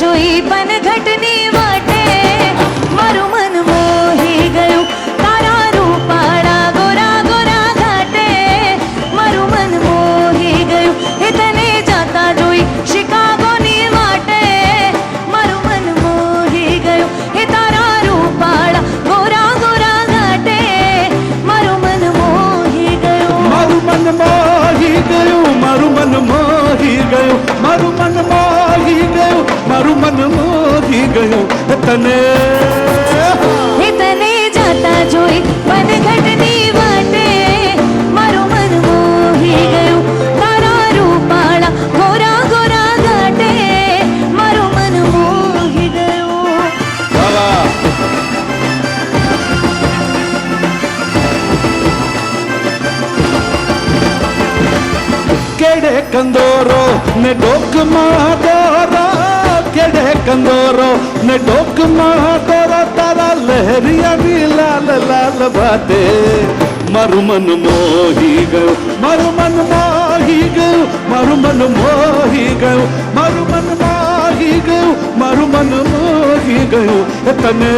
જોઈ પનઘટની વાટે મારું મન મોહી ગયું તારા રૂપાળા ગોરા ગોરા ઘાટે મારું મન મોહી ગયું હે તને જાતા જોઈ શિકાગોની વાટે મારું મન મોહી ગયું હે તારા રૂપાળા ગોરા ગોરા ઘાટે મારું મન મોહી ગયું મારું મન મોહી ગયું મારું મન મોહી ગયું મારું મન મોહી ગયું મારું મન મોહી ગયું તને હે તને જાતા જોઈ પનઘટની વાટે મારું મન મોહી ગયું તારા રૂપાળા ગોરા ગોરા ઘાટે મારું મન મોહી ગયું કેડે કંદોરો ને ડોકમાં દોરા કેડે કંદોરો ને ડોકમાં દોરા તારા લહેરિયાની લાલ લાલ ભાતે મારું મન મોહી ગયું મારું મન મોહી ગયું મારું મન મોહી ગયું મારું મન મોહી ગયું મારું મન મોહી ગયું તને